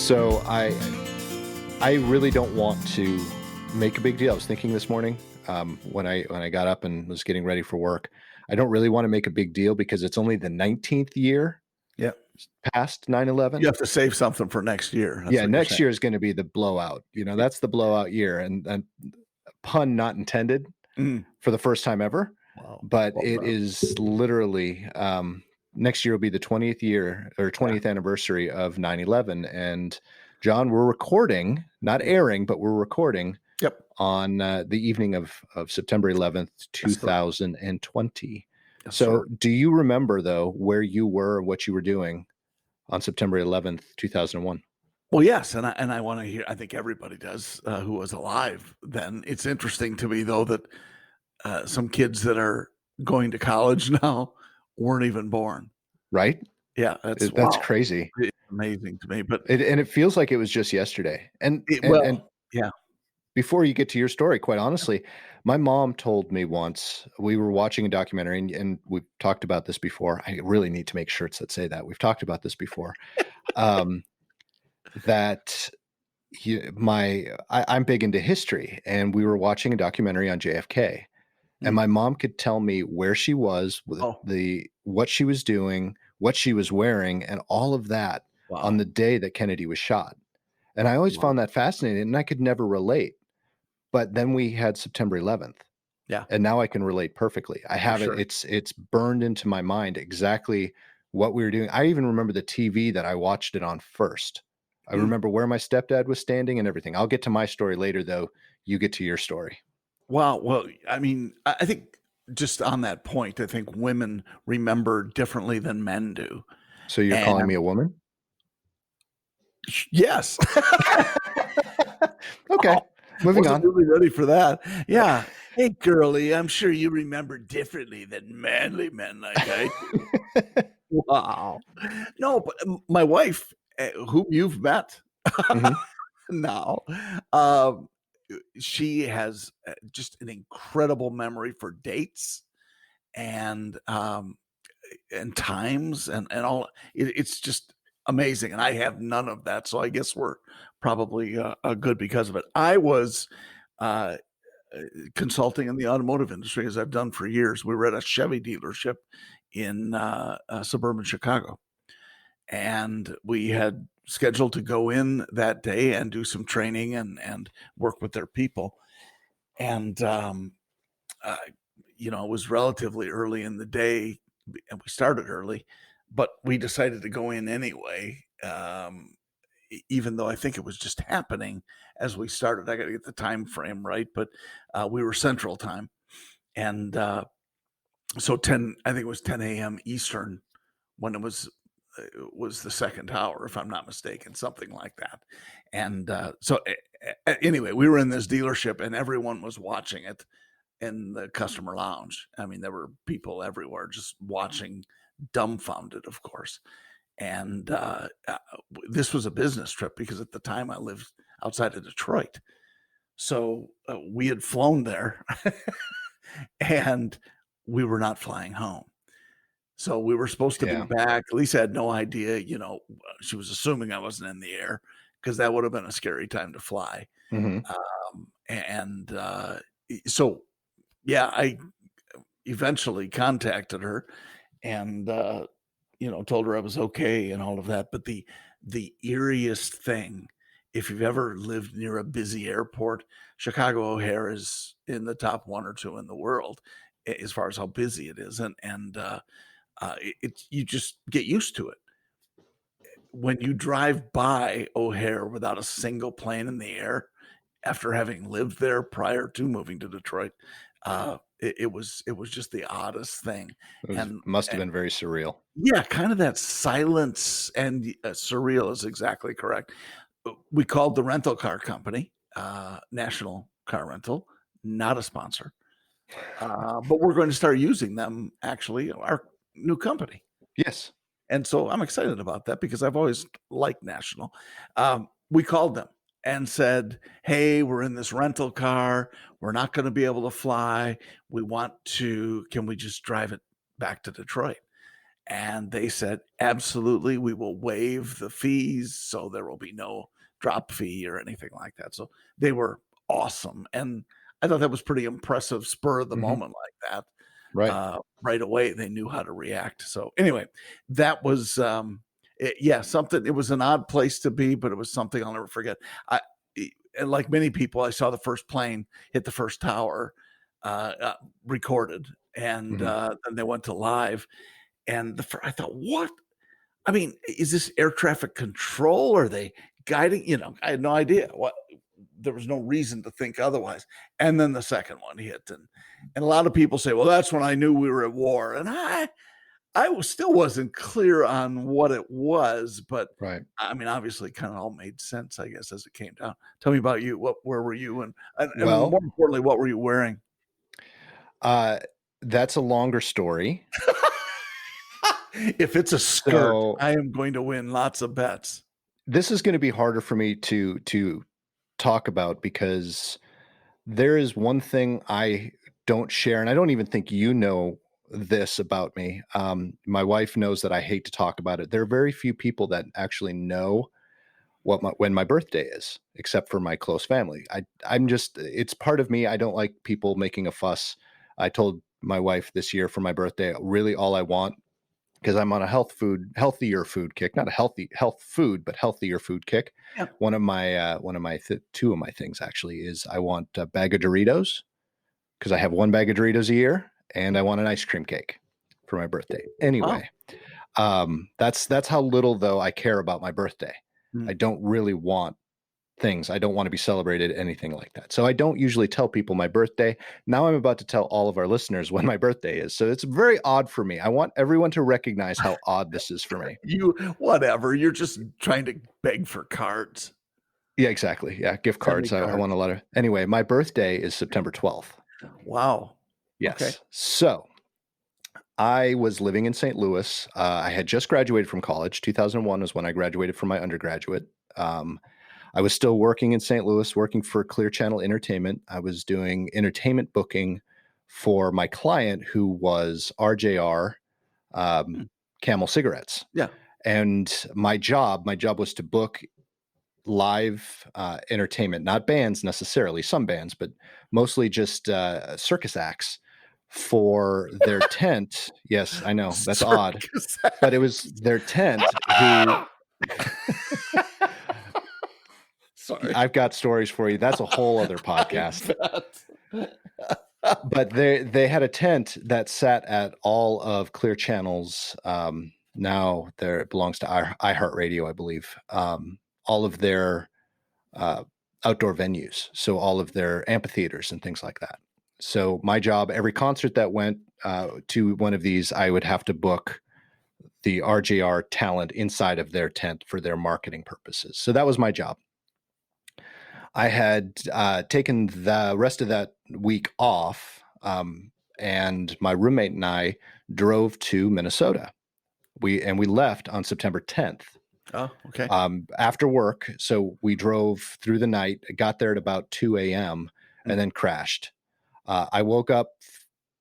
So I really don't want to make a big deal. I was thinking this morning when I got up and was getting ready for work. I don't really want to make a big deal because it's only the 19th year Yeah. past You 9/11. have to save something for next year. That's Yeah, what you're next saying. year is going to be the blowout. That's the blowout year, and pun not intended Mm. for the first time ever. Wow. But Well it done. is literally next year will be the 20th year or Yeah. 20th anniversary of 9/11. And John, we're recording, not airing, but we're recording Yep. on the evening of September 11th, Yes, sir. 2020. Yes, So sir. do you remember, though, where you were, what you were doing on September 11th, 2001? Well, yes, and I want to hear. I think everybody does who was alive then. It's interesting to me though that some kids that are going to college now weren't even born. Right? Yeah, that's That's wow. crazy. It's amazing to me. But And it feels like it was just yesterday. And it, and well, and yeah. before you get to your story, quite honestly, my mom told me once we were watching a documentary, and we've talked about this before. I really need to make shirts that say that. We've talked about this before. Um, that I'm big into history, and we were watching a documentary on JFK, and Mm. my mom could tell me where she was, with Oh, the what she was doing, what she was wearing, and all of that on wow. the day that Kennedy was shot. And I always Wow. found that fascinating, and I could never relate. But then we had September 11th, Yeah, and now I can relate perfectly. I for have it. sure. It's burned into my mind exactly what we were doing. I even remember the TV that I watched it on first. I Mm. remember where my stepdad was standing and everything. I'll get to my story later, though. You get to your story. Wow. Well, I mean, I think just on that point, I think women remember differently than men do. So you're calling me And a woman? yes. Okay, Wow. moving Wasn't on. really ready for that. Yeah. Hey, girly, I'm sure you remember differently than manly men like I do. Wow. No, but my wife, whom you've met Mhm. now, um, she has just an incredible memory for dates and times and all. It's just amazing, and I have none of that. So I guess we're probably good because of it. I was uh, consulting in the automotive industry as I've done for years. We were at a Chevy dealership in suburban Chicago, and we had scheduled to go in that day and do some training and work with their people. And uh, it was relatively early in the day, and we started early, but we decided to go in anyway. Even though I think it was just happening as we started, I got to get the time frame right, but we were Central Time, and so 10, I think it was 10 a.m. Eastern when it was the second hour, if I'm not mistaken, something like that. And anyway, we were in this dealership, and everyone was watching it in the customer lounge. I mean, there were people everywhere just watching, dumbfounded, of course. And this was a business trip because at the time I lived outside of Detroit. So we had flown there and we were not flying home. So we were supposed to be Yeah. back. Lisa had no idea, she was assuming I wasn't in the air because that would have been a scary time to fly. Mhm. And so, yeah, I eventually contacted her and told her I was okay and all of that. But the eeriest thing, if you've ever lived near a busy airport, Chicago O'Hare is in the top one or two in the world as far as how busy it is, and you just get used to it. When you drive by O'Hare without a single plane in the air, after having lived there prior to moving to Detroit, it was just the oddest thing, and Must have been very surreal. yeah, kind of that silence and surreal is exactly correct. We called the rental car company, National Car Rental, not a sponsor, but we're going to start using them. Actually, our new company. Yes. And so I'm excited about that because I've always liked National. We called them and said, "Hey, we're in this rental car. We're not going to be able to fly. Can we just drive it back to Detroit?" And they said, absolutely, we will waive the fees, so there will be no drop fee or anything like that. So they were awesome. And I thought that was pretty impressive, spur of the Mhm. moment like that. Right. Right away, they knew how to react. So anyway, that was yeah, something. It was an odd place to be, but it was something I'll never forget. I and like many people, I saw the first plane hit the first tower, recorded, and Mhm. then they went to live. And I thought, what? I mean, is this air traffic control? Are they guiding? I had no idea what. There was no reason to think otherwise. And then the second one hit, and a lot of people say, "Well, that's when I knew we were at war." And still wasn't clear on what it was, but Right. I mean, obviously, kind of all made sense, I guess, as it came down. Tell me about you. Where were you, and Well, more importantly, what were you wearing? uh, that's a longer story. If it's a skirt, So I am going to win lots of bets. this is going to be harder for me to talk about because there is one thing I don't share, and I don't even think you know this about me. My wife knows that I hate to talk about it. There are very few people that actually know when my birthday is, except for my close family. I'm just it's part of me. I don't like people making a fuss. I told my wife this year for my birthday, really all I want, because I'm on a healthier food kick, not a healthy health food, but healthier food kick. Yeah. Two of my things actually is I want a bag of Doritos because I have one bag of Doritos a year, and I want an ice cream cake for my birthday. Wow. Anyway, that's how little though I care about my birthday. I Mm. don't really want things. I don't want to be celebrated, anything like that. So I don't usually tell people my birthday. Now I'm about to tell all of our listeners when my birthday is. So it's very odd for me. I want everyone to recognize how odd this is for me. You whatever, you're just trying to beg for cards. Yeah, exactly. Yeah, gift Send me cards. I want cards. a lot of. Anyway, my birthday is September 12th. Wow. Okay. Yes. So I was living in St. Louis. I had just graduated from college. 2001 was when I graduated from my undergraduate. Um, I was still working in St. Louis, working for Clear Channel Entertainment. I was doing entertainment booking for my client, who was RJR Hmm. Camel Cigarettes. Yeah. And my job was to book live entertainment, not bands necessarily, some bands, but mostly just circus acts for their tent. Yes, I know that's odd, Circus but it was acts. their tent who Sorry. I've got stories for you. That's a whole other I podcast. bet. But they had a tent that sat at all of Clear Channel's. Now there it belongs to iHeartRadio, I believe. All of their uh, outdoor venues, so all of their amphitheaters and things like that. So my job, every concert that went to one of these, I would have to book the RJR talent inside of their tent for their marketing purposes. So that was my job. I had taken the rest of that week off, and my roommate and I drove to Minnesota. We left on September 10th Oh, okay. after work. So we drove through the night, got there at about 2 a.m., and Mm. then crashed. I woke up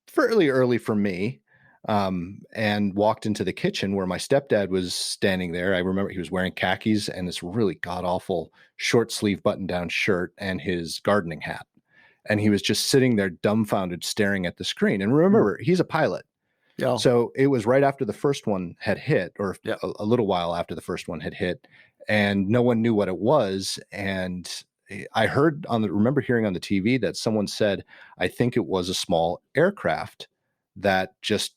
fairly early for me, and walked into the kitchen where my stepdad was standing there. I remember he was wearing khakis and this really god awful short sleeve button down shirt and his gardening hat. And he was just sitting there dumbfounded, staring at the screen. And Mm. remember, he's a pilot. Yeah. So it was right after the first one had hit, or Yeah. a little while after the first one had hit, and no one knew what it was. And I remember hearing on the TV that someone said, I think it was a small aircraft that just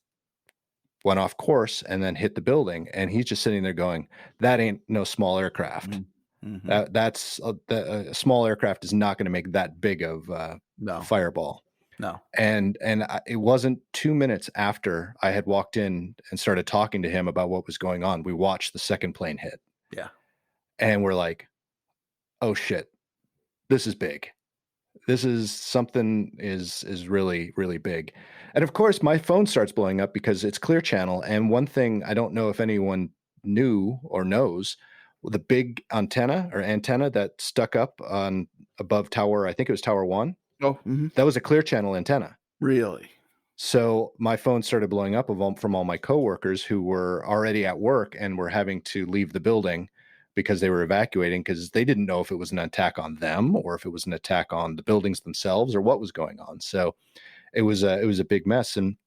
went off course and then hit the building. And he's just sitting there going, that ain't no small aircraft. Mm. Mhm. That's a small aircraft is not going to make that big of No. fireball. No. It wasn't 2 minutes after I had walked in and started talking to him about what was going on, we watched the second plane hit, Yeah. and we're like, "Oh shit, this is big. This is something is really really big." And of course, my phone starts blowing up because it's Clear Channel. And one thing I don't know if anyone knew or knows, the big antenna that stuck up on above tower, I think it was Tower One, Oh, mhm. that was a Clear Channel antenna. Really? So my phone started blowing up from all my coworkers who were already at work and were having to leave the building because they were evacuating because they didn't know if it was an attack on them or if it was an attack on the buildings themselves or what was going on. So it was a big mess. And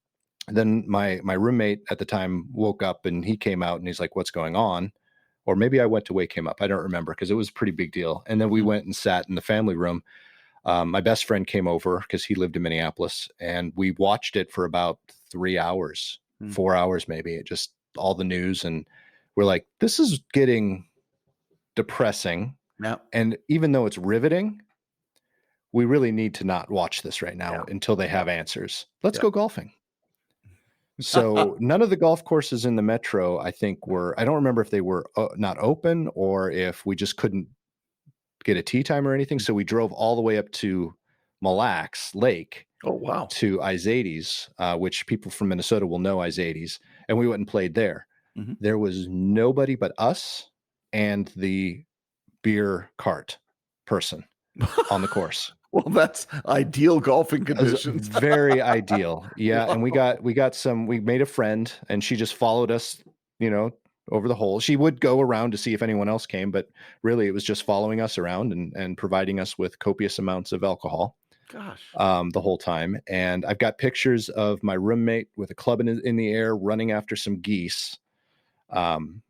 then my roommate at the time woke up and he came out and he's like, "What's going on?" Or maybe I went to wake him up. I don't remember because it was a pretty big deal. And then we Mm. went and sat in the family room. My best friend came over because he lived in Minneapolis, and we watched it for about 3 hours, Mm. 4 hours maybe. It just all the news, and we're like, this is getting depressing. Yeah. And even though it's riveting, we really need to not watch this right Yeah. now until they have answers. Let's Yeah. go golfing. So none of the golf courses in the metro, I think, were. I don't remember if they were not open or if we just couldn't get a tee time or anything. So we drove all the way up to Mille Lacs Lake Oh, wow. to Izades, which people from Minnesota will know Izades, and we went and played there. Mhm. There was nobody but us and the beer cart person on the course. Well, that's ideal golfing It was conditions. very ideal. Yeah. And Wow. we made a friend and she just followed us, you know, over the hole. She would go around to see if anyone else came, but really it was just following us around and providing us with copious amounts of alcohol Gosh. the whole time. And I've got pictures of my roommate with a club in the air running after some geese, um,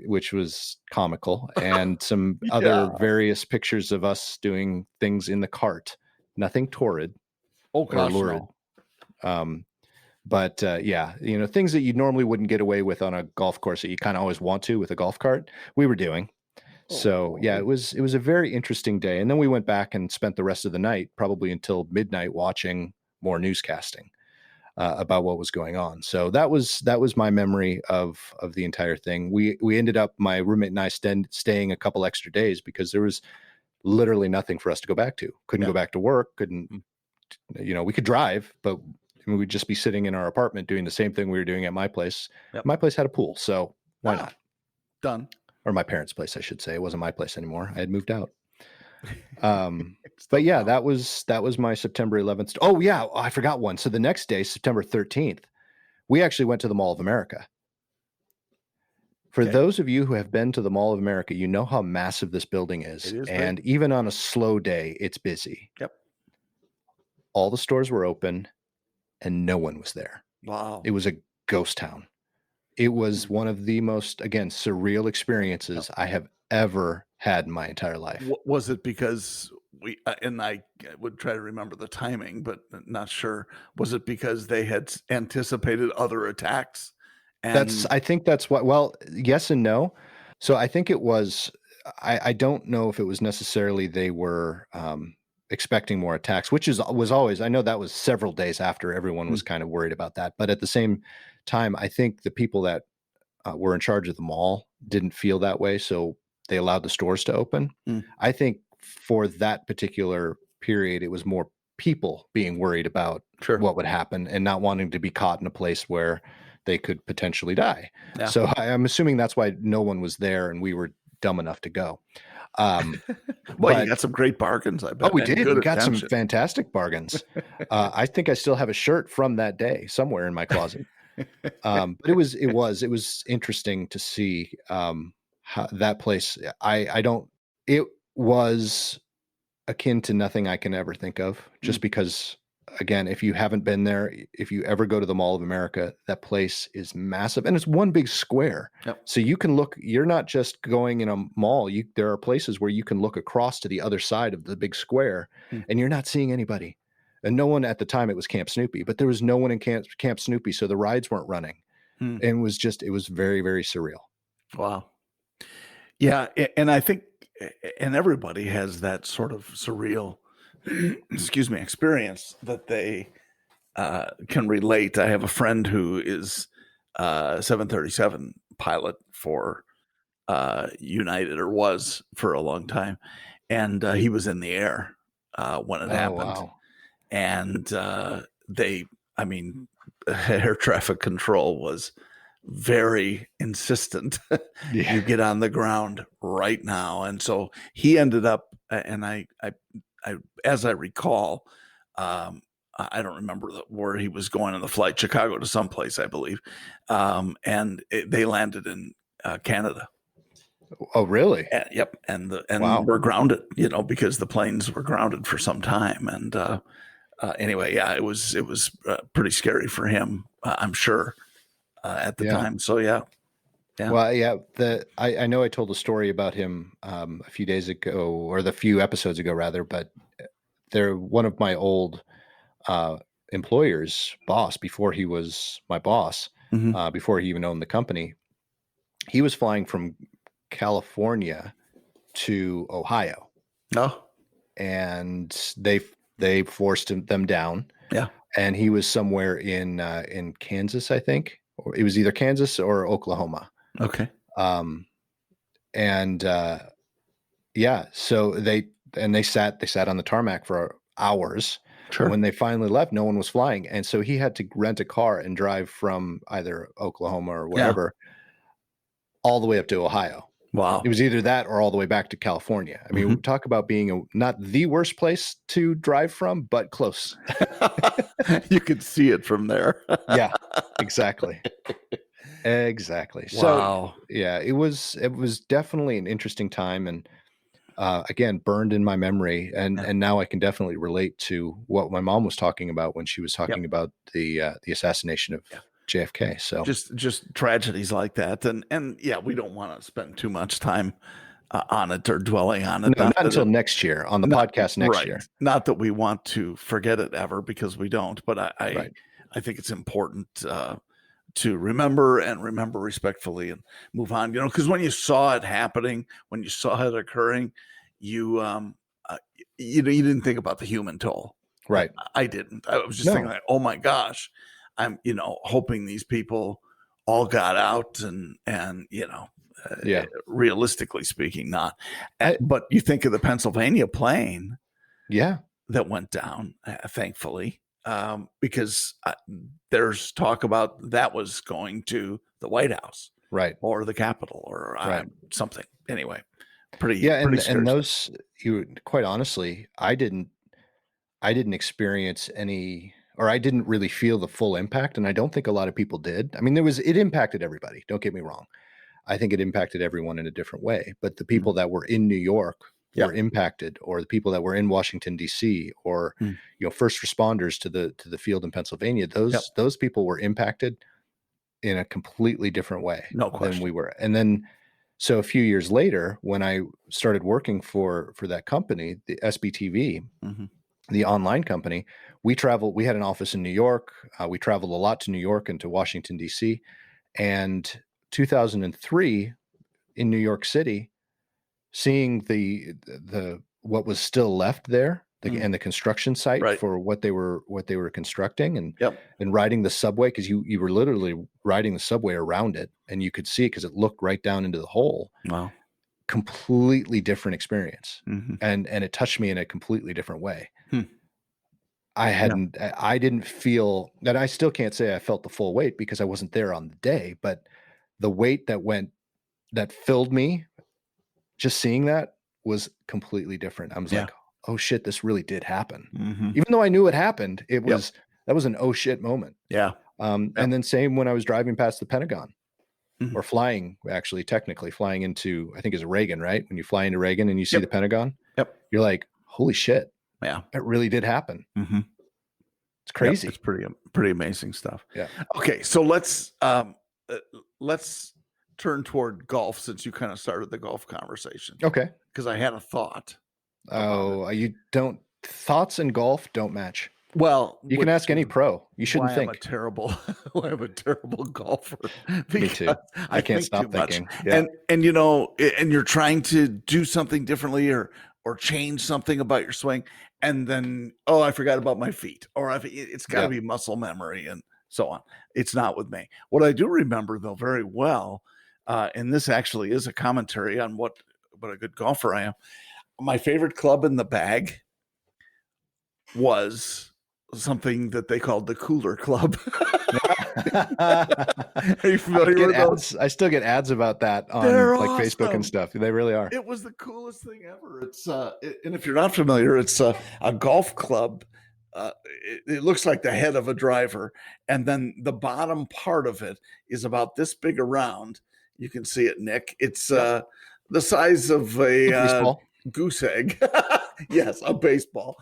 which was comical, and some other Yeah. various pictures of us doing things in the cart. Nothing torrid Oh, or gosh, lurid. no. Um, but yeah, things that you normally wouldn't get away with on a golf course that you kind of always want to with a golf cart, we were doing. Oh, So yeah, boy. it was a very interesting day. And then we went back and spent the rest of the night, probably until midnight, watching more newscasting about what was going on. So that was my memory of the entire thing. We ended up, my roommate and I, staying a couple extra days because there was literally nothing for us to go back to. Couldn't Yeah. go back to work. Couldn't, Mm. we could drive, but we'd just be sitting in our apartment doing the same thing we were doing at my place. Yep. My place had a pool, so why Ah, not? done. Or my parents' place, I should say. It wasn't my place anymore. I had moved out. Um, but Still yeah, count. that was my September 11th. Oh yeah, I forgot one. So the next day, September 13th, we actually went to the Mall of America. For Okay. those of you who have been to the Mall of America, you know how massive this building is. It is big. And even on a slow day, it's busy. Yep. All the stores were open and no one was there. Wow. It was a ghost town. It was one of the most, again, surreal experiences I have ever had in my entire life. Was it because and I would try to remember the timing, but not sure. Was it because they had anticipated other attacks? And I think that's what, well, yes and no. So I think it was, I don't know if it was necessarily they were expecting more attacks, which was always, I know that was several days after everyone Mm. was kind of worried about that. But at the same time, I think the people that were in charge of the mall didn't feel that way. So they allowed the stores to open. Mm. I think for that particular period, it was more people being worried about Sure. what would happen and not wanting to be caught in a place where they could potentially die. Yeah. So I'm assuming that's why no one was there and we were dumb enough to go. Well, But you got some great bargains, I bet. we And did. good We got some attention. fantastic bargains. I think I still have a shirt from that day somewhere in my closet. But it was interesting to see how that place. I don't. It was akin to nothing I can ever think of, just Mm. because, again, if you haven't been there, if you ever go to the Mall of America, that place is massive and it's one big square. Yep. So you can look, you're not just going in a mall. There are places where you can look across to the other side of the big square Mm. and you're not seeing anybody. And no one at the time, it was Camp Snoopy, but there was no one in Camp Snoopy. So the rides weren't running. Mm. And it was very, very surreal. Wow. Yeah, and I think, and everybody has that sort of surreal, excuse me, experience that they can relate. I have a friend who is 737 pilot for United, or was for a long time, and he was in the air when it Oh, happened, wow. and I mean, air traffic control was very insistent. Yeah. You get on the ground right now. And so he ended up, and I as I recall, um, I don't remember where he was going on the flight, Chicago to someplace, I believe. And they landed in Canada. Oh, really? Yep. And Wow. we're grounded, because the planes were grounded for some time. And anyway, yeah, it was pretty scary for him, I'm sure, at the Yeah. time. So yeah. Well, yeah. I know I told a story about him a few days ago, or the few episodes ago, rather. But they're one of my old employer's boss before he was my boss, Mhm. before he even owned the company. He was flying from California to Ohio, Oh, and they forced them down, yeah. and he was somewhere in Kansas, I think, or it was either Kansas or Oklahoma. Okay. Um, and yeah, so they sat on the tarmac for hours. Sure. And when they finally left, no one was flying, and so he had to rent a car and drive from either Oklahoma or wherever all the way up to Ohio. Wow. It was either that or all the way back to California. I mean, talk about being not the worst place to drive from, but close. You could see it from there. Yeah, exactly. Exactly. Wow. So yeah, it was definitely an interesting time, and again, burned in my memory, and now I can definitely relate to what my mom was talking about when she was talking about the assassination of JFK. So just tragedies like that, and yeah, we don't want to spend too much time on it or dwelling on it. no, not until next year on the podcast next year. Not that we want to forget it ever, because we don't. But I think it's important to remember respectfully and move on. Because when you saw it happening, when you saw it occurring, you didn't think about the human toll. Right. I didn't. I was just thinking, like, oh my gosh, I'm hoping these people all got out, and realistically speaking, not. But you think of the Pennsylvania plane, that went down, thankfully, because there's talk about that was going to the White House, right, or the Capitol, or something. Anyway, pretty and those, quite honestly, I didn't experience any, or I didn't really feel the full impact, and I don't think a lot of people did. I mean, it impacted everybody. Don't get me wrong. I think it impacted everyone in a different way. But the people that were in New York were impacted, or the people that were in Washington, D.C., or first responders to the field in Pennsylvania. Those people were impacted in a completely different way than we were. And then, so a few years later, when I started working for that company, the SBTV, the online company, we had an office in New York. We traveled a lot to New York and to Washington, D.C. And 2003 in New York City, seeing the what was still left there, and the construction site for what they were constructing, and riding the subway, because you were literally riding the subway around it, and you could see it because it looked right down into the hole. Wow. Completely different experience. And it touched me in a completely different way. I didn't feel that. I still can't say I felt the full weight because I wasn't there on the day, but the weight that filled me just seeing that was completely different. I was like, oh shit, this really did happen. Even though I knew it happened, that was an oh shit moment. And then same when I was driving past the Pentagon, or technically flying into, I think it's Reagan, right? When you fly into Reagan and you see the Pentagon, you're like, holy shit. Yeah. It really did happen. It's crazy. It's pretty amazing stuff. Yeah. Okay. So let's turn toward golf, since you kind of started the golf conversation. Okay. Because I had a thought. Thoughts and golf don't match. Well, you can ask any pro. You shouldn't think. I'm a terrible golfer. Me too. I can't stop thinking. Yeah. And you're trying to do something differently, or change something about your swing, and then, I forgot about my feet, or it's got to be muscle memory and so on. It's not with me. What I do remember, though, very well, and this actually is a commentary on what a good golfer I am. My favorite club in the bag was something that they called the Cooler Club. Are you familiar with those? I still get ads about that on awesome. Facebook and stuff. They really are. It was the coolest thing ever. It's and if you're not familiar, it's a golf club it looks like the head of a driver, and then the bottom part of it is about this big around. You can see it, Nick. It's the size of a baseball. goose egg. Yes, a baseball,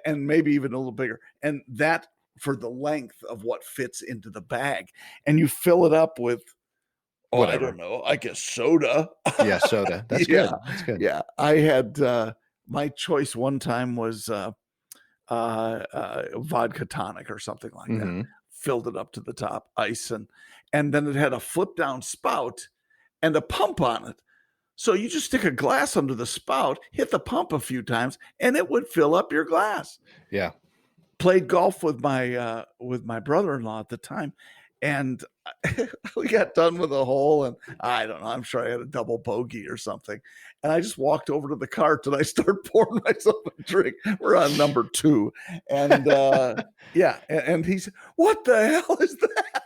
and maybe even a little bigger. And that for the length of what fits into the bag, and you fill it up with, I Whatever. don't know, I guess soda. Yeah, soda. That's Yeah, good. That's good. yeah. I had my choice one time was vodka tonic or something like that. Mhm. Filled it up to the top, ice, and then it had a flip down spout and a pump on it. So you just stick a glass under the spout, hit the pump a few times, and it would fill up your glass. Yeah. Played golf with my brother-in-law at the time, and we got done with a hole, and I don't know, I'm sure I had a double bogey or something. And I just walked over to the cart and I started pouring myself a drink. We're on number 2. And yeah, and he said, "What the hell is that?"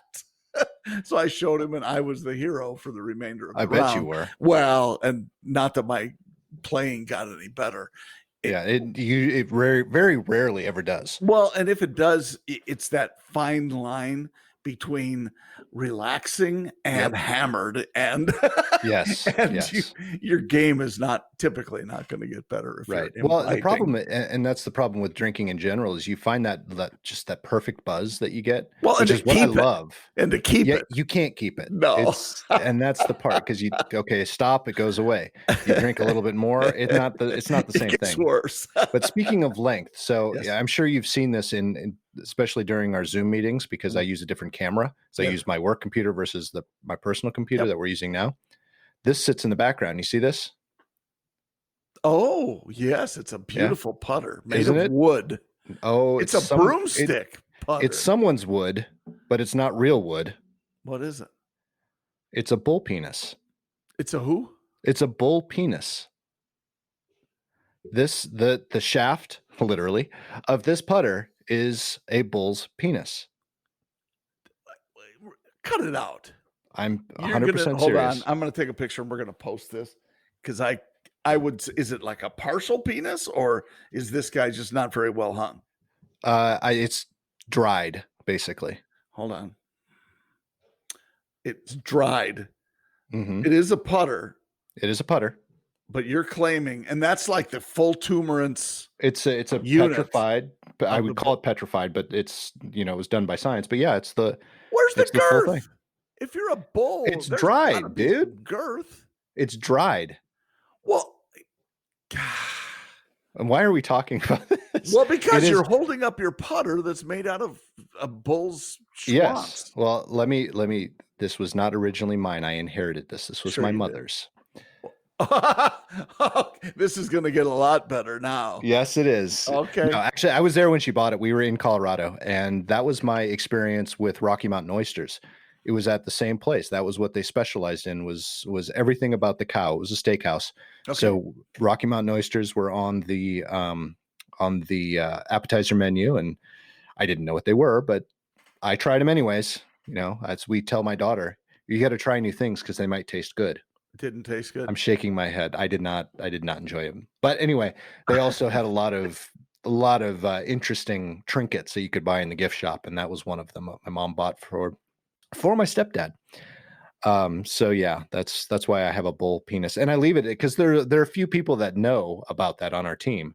So I showed him, and I was the hero for the remainder of the I round. bet you were. Well, and not that my playing got any better. Yeah, it very rarely ever does. Well, and if it does, it's that fine line between relaxing and hammered, and Yes, and yes. your game is typically not going to get better if Right. you're Well, the imbibing. problem, and that's the problem with drinking in general, is you find that just that perfect buzz that you get, Well, and which to is what I keep it, love. and to keep Yeah, it. you can't keep it. No. And that's the part, because stop, it goes away. You drink a little bit more, it's not the same It gets thing. worse. But speaking of length, so Yes. yeah, I'm sure you've seen this in especially during our Zoom meetings, because I use a different camera. So I Yes. use my work computer versus my personal computer Yep. that we're using now. This sits in the background. You see this? Oh, yes, it's a beautiful putter made Isn't of it? wood. Oh, It's a broomstick putter. It's someone's wood, but it's not real wood. What is it? It's a bull penis. It's a who? It's a bull penis. The shaft, literally, of this putter is a bull's penis. Cut it out. I'm You're 100% hold serious. on. I'm going to take a picture and we're going to post this, because I would. Is it like a partial penis, or is this guy just not very well hung? It's dried, basically. Hold on. It's dried. Mhm. It is a putter, It is a putter. but you're claiming, and that's like the full tumorance. It's a unit petrified, but I of would the call it petrified, but it's, it was done by science. But yeah, Where's the it's the full thing. girth? If you're a bull, It's there's dried, gotta be some dude. girth. It's dried. Well, And why are we talking about this? well, because It you're is- holding up your putter that's made out of a bull's Yes. schwanz. Well, let me. This was not originally mine. I inherited this. This was Sure my you did. mother's. This is going to get a lot better now. Yes, it is. Okay. No, actually, I was there when she bought it. We were in Colorado, and that was my experience with Rocky Mountain oysters. It was at the same place. That was what they specialized in. Was everything about the cow. It was a steakhouse. Okay. So Rocky Mountain oysters were on the appetizer menu, and I didn't know what they were, but I tried them anyways. As we tell my daughter, you got to try new things because they might taste good. Didn't taste good. I'm shaking my head. I did not enjoy them. But anyway, they also had a lot of interesting trinkets that you could buy in the gift shop, and that was one of them. My mom bought for my stepdad. So yeah, that's why I have a bull penis, and I leave it because there are a few people that know about that on our team.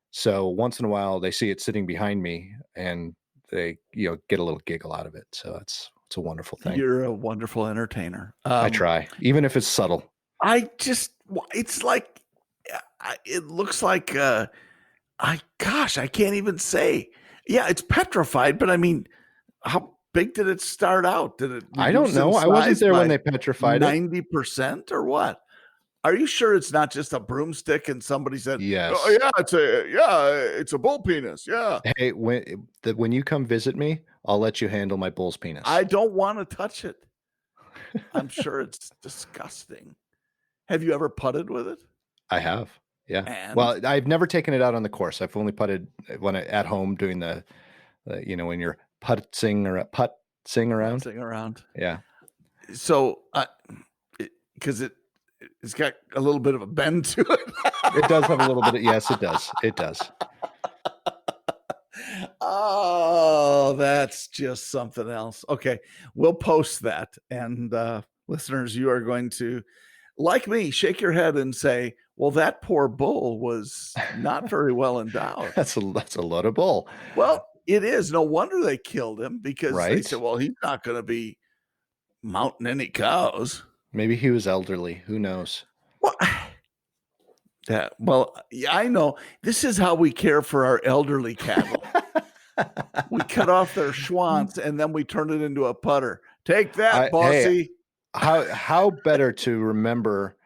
So once in a while, they see it sitting behind me, and they get a little giggle out of it. So it's a wonderful thing. You're a wonderful entertainer. I try, even if it's subtle. It's like, it looks like, I can't even say. Yeah, it's petrified, but I mean, how big did it start out? Did it? I don't know. I wasn't there when they petrified it. 90% or what? Are you sure it's not just a broomstick and somebody said, Yes. "Oh yeah, it's a bull penis." Yeah. Hey, when you come visit me, I'll let you handle my bull's penis. I don't want to touch it. I'm sure it's disgusting. Have you ever putted with it? I have. Yeah. And? Well, I've never taken it out on the course. I've only putted at home doing the when you're putzing around. Putzing around. Yeah. So, because it's got a little bit of a bend to it. It does have a little bit of, yes, it does. It does. Oh, that's just something else. Okay, we'll post that, and listeners, you are going to, like me, shake your head and say, "Well, that poor bull was not very well endowed." That's a lot of bull, Well, it is. No wonder they killed him because they said, right? "Well, he's not going to be mounting any cows." Maybe he was elderly. Who knows? Well, well, yeah, I know. This is how we care for our elderly cattle. We cut off their schwanz and then we turn it into a putter. Take that, Hey, bossy. how better to remember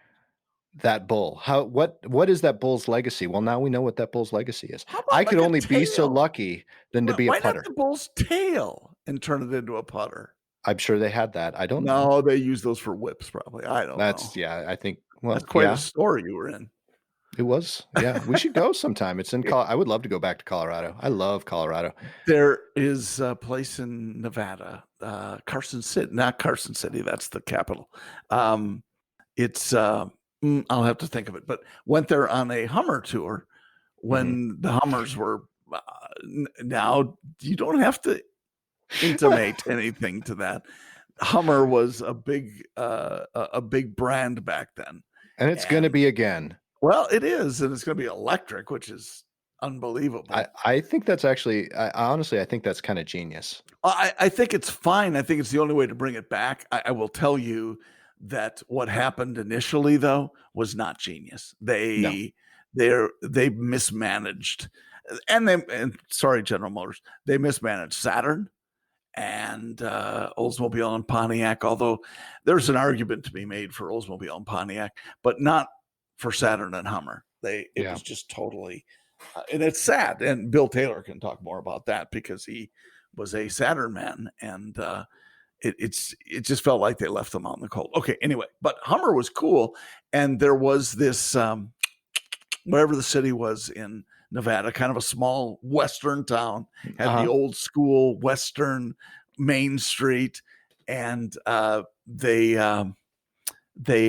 that bull? What is that bull's legacy? Well, now we know what that bull's legacy is. How I about could like a only be so tail? lucky than to be a Why not putter. the bull's tail and turn it into a putter? I'm sure they had that. I don't know. No, they use those for whips, probably. I don't know. Yeah, I think, That's well, quite a yeah, story you were in. it was. Yeah, we should go sometime. It's in I would love to go back to Colorado. I love Colorado. There is a place in Nevada, Carson City, not Carson City, that's the capital. It's I'll have to think of it, but went there on a Hummer tour when the Hummers were now you don't have to intimate anything to that. Hummer was a big brand back then. And it's going to And be again. well, it is, and it's going to be electric, which is unbelievable. I think that's actually, honestly, I think that's kind of genius. I think it's fine. I think it's the only way to bring it back. I will tell you that what happened initially, though, was not genius. No. They mismanaged, and sorry, General Motors, they mismanaged Saturn and Oldsmobile and Pontiac. Although there's an argument to be made for Oldsmobile and Pontiac, but not for Saturn and Hummer. It was just totally, and it's sad. And Bill Taylor can talk more about that because he was a Saturn man, and it just felt like they left them out in the cold. Okay, anyway, but Hummer was cool, and there was this wherever the city was in Nevada, kind of a small western town, had the old school western Main Street, and they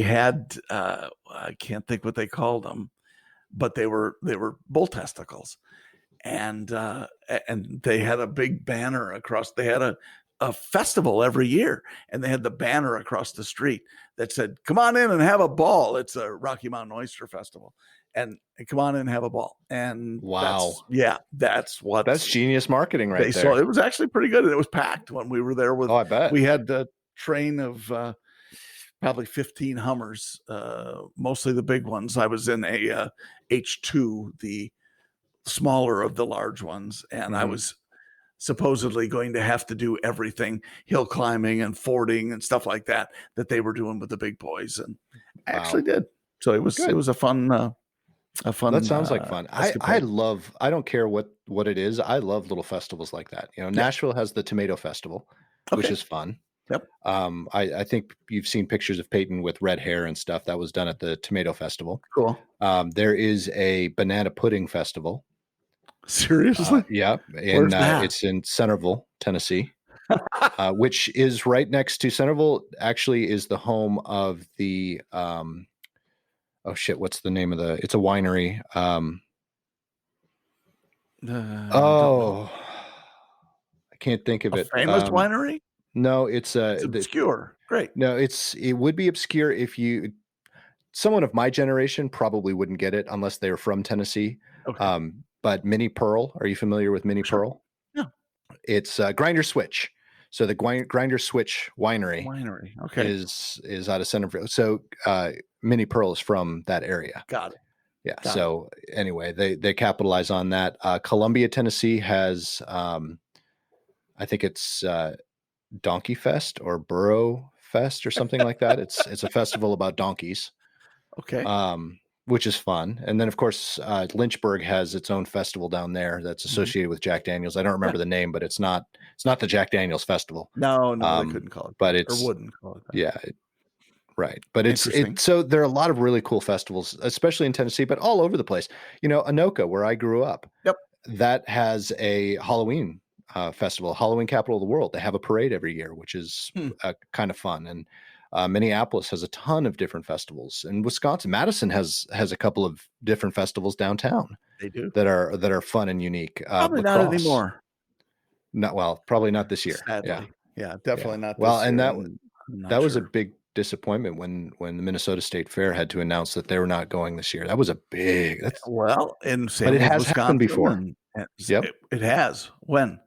had I can't think what they called them, but they were bull testicles, and they had a big banner across. They had a festival every year, and they had the banner across the street that said, "Come on in and have a ball." It's a Rocky Mountain Oyster Festival, and come on in and have a ball. And wow, that's genius marketing right there. So it was actually pretty good, and it was packed when we were there. With I bet we had a train of probably 15 Hummers, mostly the big ones. I was in a H2, the smaller of the large ones, and I was supposedly going to have to do everything, hill climbing and fording and stuff like that they were doing with the big boys, and I actually did. So it was a fun that sounds like fun. I don't care what it is. I love little festivals like that. Nashville has the Tomato Festival, which is fun. Yep. I think you've seen pictures of Peyton with red hair and stuff. That was done at the Tomato Festival. Cool. There is a banana pudding festival. Seriously? Yeah. Where's that? It's in Centerville, Tennessee, which is right next to Centerville. Actually, is the home of the oh shit, what's the name of it's a winery. I can't think of it. Famous winery? No, it's obscure. Great. No, it would be obscure if someone of my generation probably wouldn't get it unless they were from Tennessee. Okay. But Mini Pearl, are you familiar with Mini Pearl? Yeah. It's Grinder Switch. So the Grinder Switch winery okay, is out of Centerville. So Mini Pearl is from that area. Got it. Yeah. So anyway, they capitalize on that. Columbia, Tennessee has I think it's Donkey Fest or Burro Fest or something like that. It's a festival about donkeys. Okay. Which is fun. And then of course Lynchburg has its own festival down there that's associated with Jack Daniels. I don't remember the name, but it's not the Jack Daniels Festival. No, they couldn't call it. But wouldn't call it that. Yeah. Right. But so there are a lot of really cool festivals, especially in Tennessee, but all over the place. Anoka, where I grew up. Yep. That has a Halloween festival, Halloween capital of the world. They have a parade every year, which is kind of fun. And Minneapolis has a ton of different festivals, and Wisconsin, Madison has a couple of different festivals downtown. They do that are fun and unique. Probably not anymore. Probably not this year. Yeah. Sadly. Yeah, Yeah. definitely not Well, this and year, that and I'm that not was a sure. big disappointment when the Minnesota State Fair had to announce that they were not going this year. That was a big that's Well, and but same it with has happened Wisconsin, before. and Yep. it has. When?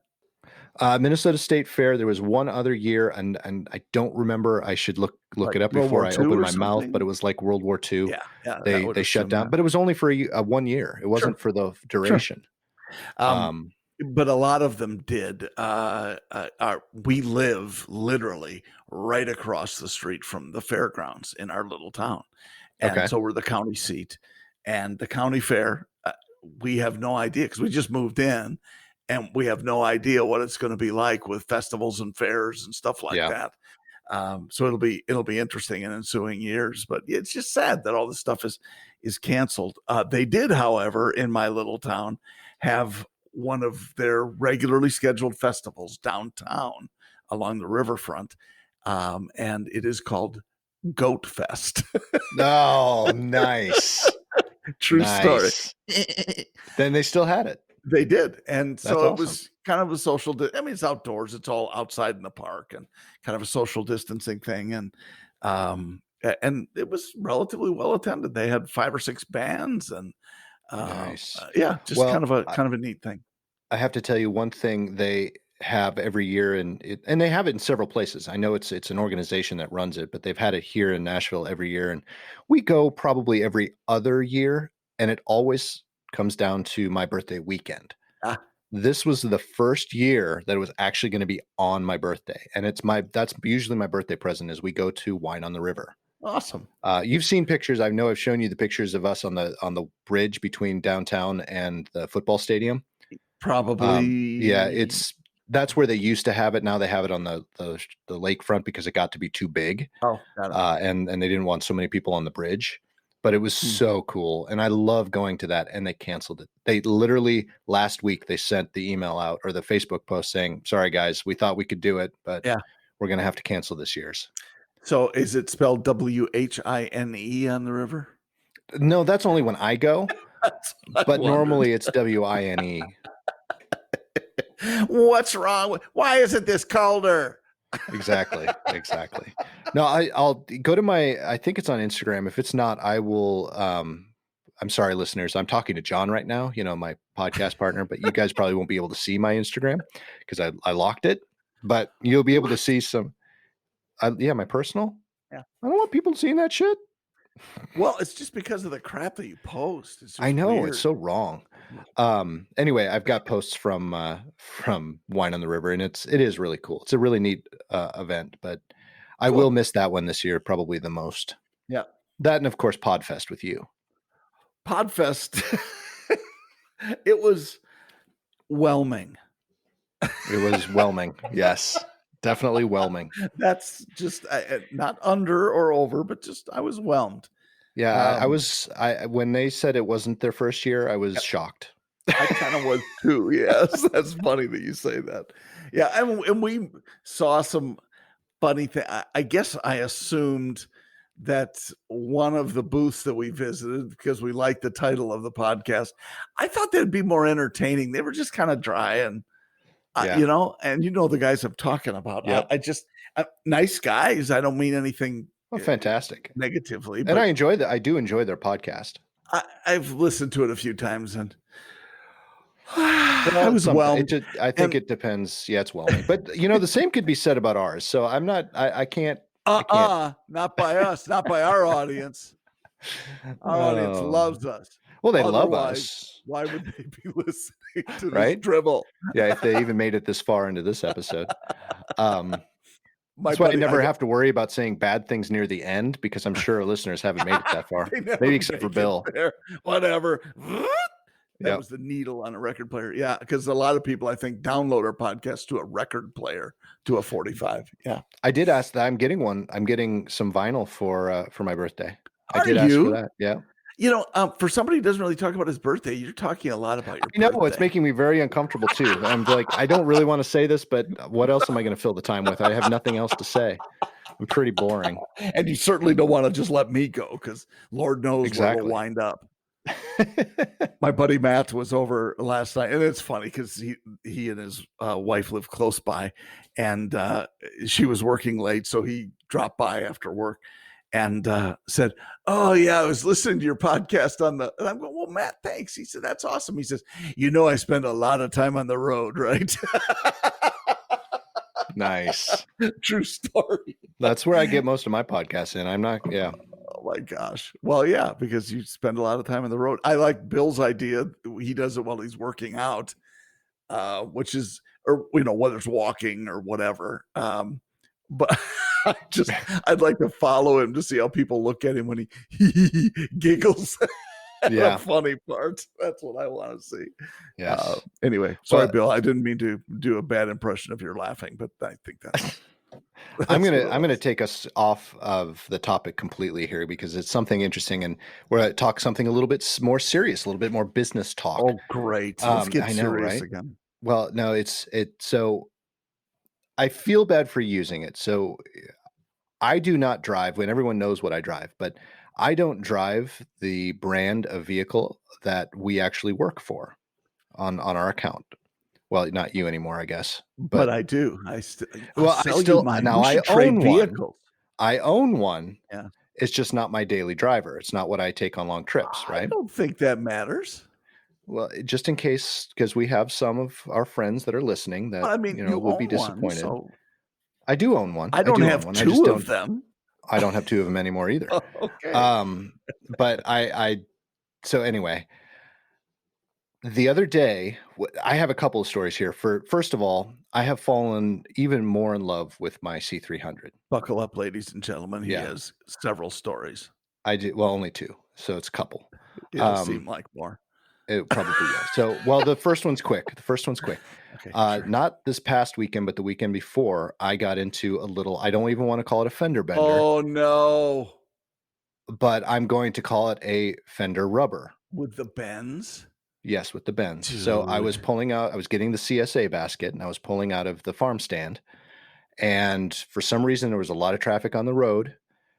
Minnesota State Fair, there was one other year, and I don't remember. I should look Like it up World before War I II open or my mouth, but something? it was like World War II. Yeah, yeah, I would They shut assume down, that. but it was only for a 1 year. It Sure, wasn't for the sure. duration. Um, Um, but a lot of them did. We live literally right across the street from the fairgrounds in our little town, and okay. so we're the county seat. And the county fair, we have no idea because we just moved in, and we have no idea what it's going to be like with festivals and fairs and stuff like Yeah. that. So it'll be interesting in ensuing years. But it's just sad that all this stuff is canceled. They did, however, in my little town, have one of their regularly scheduled festivals downtown along the riverfront, and it is called Goat Fest. Oh, nice. True story. Nice. Then they still had it. They did, and That's so it awesome. was kind of a social. I mean, it's outdoors; it's all outside in the park, and kind of a social distancing thing. And it was relatively well attended. They had 5 or 6 bands, and Nice. yeah, just Well, kind of a neat thing. I have to tell you one thing they have every year, and they have it in several places. I know it's an organization that runs it, but they've had it here in Nashville every year, and we go probably every other year, and it always comes down to my birthday weekend. Ah, This was the first year that it was actually going to be on my birthday, and that's usually my birthday present is we go to Wine on the River. awesome. You've seen pictures. I know I've shown you the pictures of us on the bridge between downtown and the football stadium. Yeah, Probably. that's where they used to have it. Now they have it on the lakefront because it got to be too big, Oh, got it. and they didn't want so many people on the bridge. But it was Hmm. so cool, and I love going to that. And they canceled it. They literally last week they sent the email out or the Facebook post saying, "Sorry guys, we thought we could do it, but Yeah. we're going to have to cancel this year's." So is it spelled WHINE on the river? No, that's only when I go, That's what I but wondered. normally it's WINE. What's wrong? Why isn't this colder? Exactly. No, I'll go to I think it's on Instagram. If it's not, I will. I'm sorry, listeners. I'm talking to John right now, my podcast partner, but you guys probably won't be able to see my Instagram because I locked it, but you'll be able to see my personal. Yeah. I don't want people seeing that shit. Well, it's just because of the crap that you post. It's just I know weird. it's so wrong. Anyway, I've got posts from Wine on the River, and it is really cool. It's a really neat event, but I will miss that one this year, probably the most. Yeah. That and of course Podfest with you. Podfest. It was whelming. It was whelming. Yes, definitely whelming. That's just not under or over, but just I was whelmed. Yeah, I when they said it wasn't their first year, I was shocked. I kind of was too. Yes, that's funny that you say that. Yeah, and we saw some funny thing. I guess I assumed that one of the booths that we visited, because we liked the title of the podcast, I thought they'd be more entertaining. They were just kind of dry and, Yeah. and the guys I'm talking about. Yep. I just nice guys. I don't mean anything fantastic. negatively, And I do enjoy their podcast. I've listened to it a few times and I was whelmed. I think it depends. Yeah, it's whelming. But the same could be said about ours. So I'm not. I can't. Not by us, not by our audience. Our audience loves us. Well, they love us. Why would they be listening to Right? this dribble? Yeah, if they even made it this far into this episode. My That's why I buddy- never have to worry about saying bad things near the end because I'm sure our listeners haven't made it that far. They never Maybe except for make it Bill. there. Whatever. That Yep. was the needle on a record player. Yeah, because a lot of people, I think, download our podcast to a record player, to a 45. Yeah. I did ask that. I'm getting one. I'm getting some vinyl for my birthday. I Are did ask for you? that. Yeah. For somebody who doesn't really talk about his birthday, you're talking a lot about your I know birthday. it's making me very uncomfortable too. I'm like, I don't really want to say this, but what else am I going to fill the time with? I have nothing else to say. I'm pretty boring. And you certainly don't want to just let me go because Lord knows where Exactly. we'll wind up. My buddy Matt was over last night, and it's funny because he and his wife live close by, and she was working late, so he dropped by after work and said, "Oh yeah, I was listening to your podcast on the." And I'm going, "Well, Matt, thanks." He said, "That's awesome." He says, I spend a lot of time on the road, right?" Nice. True story. That's where I get most of my podcasts in. I'm not, yeah. Oh my gosh. Well, yeah, because you spend a lot of time on the road. I like Bill's idea. He does it while he's working out, which is, or whether it's walking or whatever. But I'd like to follow him to see how people look at him when he giggles. Yeah. The funny part. That's what I want to see. Yes. Anyway, sorry, Bill. I didn't mean to do a bad impression of your laughing, but I think that's. I'm gonna take us off of the topic completely here because it's something interesting, and we're gonna talk something a little bit more serious, a little bit more business talk. Oh, great! Let's get I know, serious right? again. Well, no, it's so I feel bad for using it. So I do not drive when everyone knows what I drive, but I don't drive the brand of vehicle that we actually work for on our account. Well, not you anymore, I guess. But I do. I'll Well, I sell you still mine. now We I should trade own one. vehicles. I own one. Yeah. It's just not my daily driver. It's not what I take on long trips, I right? don't think that matters. Well, just in case, because we have some of our friends that are listening that I mean, you would be own one, disappointed. so I do own one. I I don't do own have one. I just 2 of don't. them. I don't have 2 of them anymore either. Okay. But so anyway, the other day, I have a couple of stories here. First of all, I have fallen even more in love with my C300. Buckle up, ladies and gentlemen. He Yeah. has several stories. I do. Well, only 2, so it's a couple. It'll seem like more. It probably will. So, well, the first one's quick. Okay, sure. Not this past weekend, but the weekend before, I got into a little, I don't even want to call it a fender bender, Oh, no. but I'm going to call it a fender rubber. With the bends? Yes, with the bends. So I was Dude. pulling out, I was getting the CSA basket and I was pulling out of the farm stand. And for some reason, there was a lot of traffic on the road.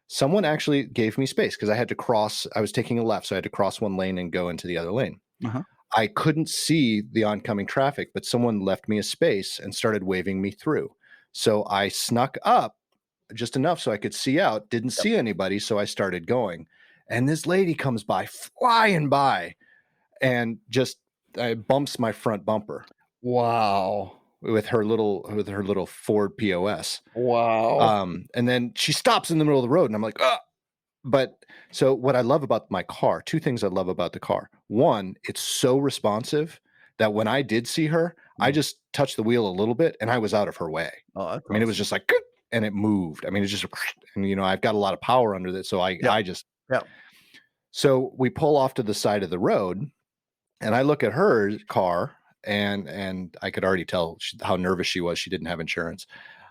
Someone actually gave me space because I had to cross, I was taking a left. So I had to cross one lane and go into the other lane. Uh-huh. I couldn't see the oncoming traffic, but someone left me a space and started waving me through. So I snuck up just enough so I could see out, didn't see anybody. So I started going. And this lady comes by, flying by, and just bumps my front bumper. Wow. With her little Ford POS. Wow. And then she stops in the middle of the road and I'm like, oh. But so what I love about my car, 2 things I love about the car. One, it's so responsive that when I did see her, I just touched the wheel a little bit and I was out of her way. Oh, that's I mean, it was just like, and it moved. I mean, it's just, and I've got a lot of power under it. So I just, so we pull off to the side of the road and I look at her car and I could already tell how nervous she was. She didn't have insurance.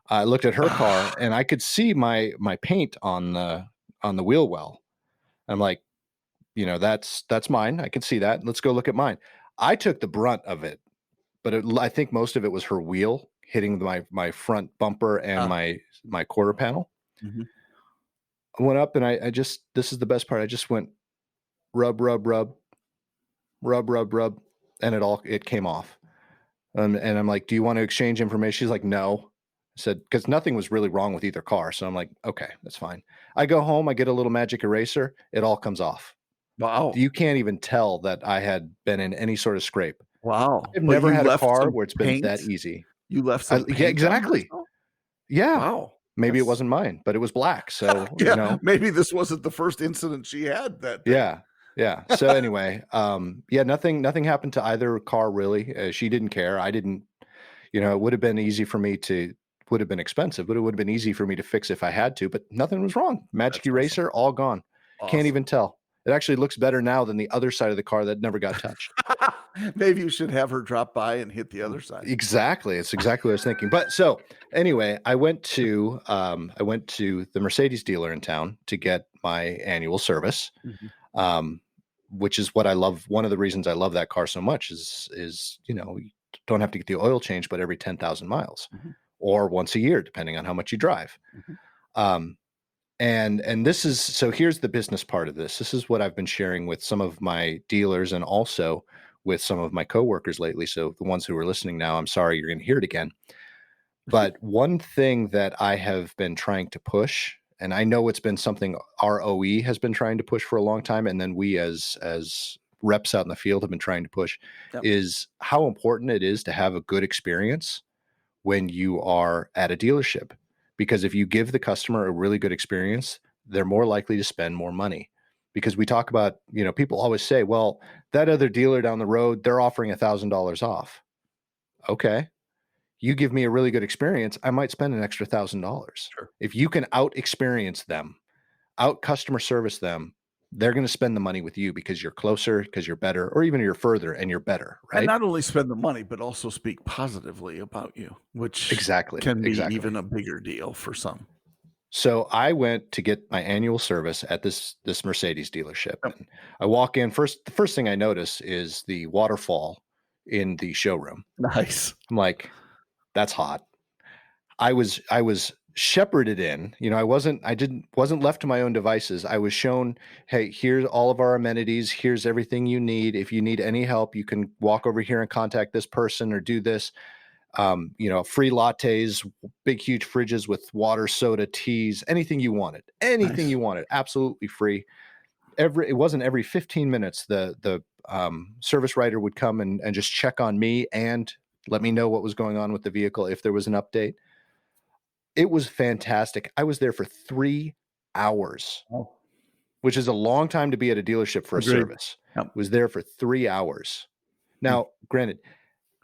I looked at her car and I could see my paint on the wheel well. I'm like, that's mine. I can see that. Let's go look at mine. I took the brunt of it, but I think most of it was her wheel hitting my front bumper and my quarter panel. Mm-hmm. I went up and I just, this is the best part. I just went rub, rub, rub, rub, rub, rub. And it came off. And I'm like, do you want to exchange information? She's like, no. I said, because nothing was really wrong with either car. So I'm like, okay, that's fine. I go home, I get a little magic eraser. It all comes off. Wow. You can't even tell that I had been in any sort of scrape. Wow. I've never had a car where it's been that easy. You left some paint. Yeah, exactly. Yeah. Wow. Maybe it wasn't mine, but it was black. So, maybe this wasn't the first incident she had that day. Yeah. Yeah. So anyway, nothing happened to either car really. She didn't care. I didn't, it would have been easy for me would have been expensive, but it would have been easy for me to fix if I had to, but nothing was wrong. Magic eraser, all gone. Awesome. Can't even tell. It actually looks better now than the other side of the car that never got touched. Maybe you should have her drop by and hit the other side. Exactly. It's exactly what I was thinking. But so anyway, I went to the Mercedes dealer in town to get my annual service. Mm-hmm. Which is what I love. One of the reasons I love that car so much is you don't have to get the oil change, but every 10,000 miles or once a year, depending on how much you drive. Mm-hmm. And this is, so here's the business part of this. This is what I've been sharing with some of my dealers and also with some of my coworkers lately. So the ones who are listening now, I'm sorry you're going to hear it again. But one thing that I have been trying to push, and I know it's been something our OE has been trying to push for a long time, and then we as reps out in the field have been trying to push, Yep. is how important it is to have a good experience when you are at a dealership. Because if you give the customer a really good experience, they're more likely to spend more money. Because we talk about, people always say, well, that other dealer down the road, they're offering $1,000 off. Okay. You give me a really good experience, I might spend an extra $1,000. Sure. If you can out experience them, out customer service them, they're going to spend the money with you because you're closer, because you're better, or even you're further and you're better, And right? not only spend the money, but also speak positively about you, which Exactly. can be even a bigger deal for some. So I went to get my annual service at this Mercedes dealership. Yep. And I walk in first. The first thing I notice is the waterfall in the showroom. Nice. I'm like, that's hot. I was shepherded in. I wasn't left to my own devices. I was shown, hey, here's all of our amenities. Here's everything you need. If you need any help, you can walk over here and contact this person or do this. Free lattes, big, huge fridges with water, soda, teas, anything you wanted, absolutely free. It wasn't every 15 minutes, the service writer would come and just check on me and let me know what was going on with the vehicle. If there was an update, it was fantastic. I was there for 3 hours, which is a long time to be at a dealership for a service. Yep. Was there for 3 hours. Now, granted,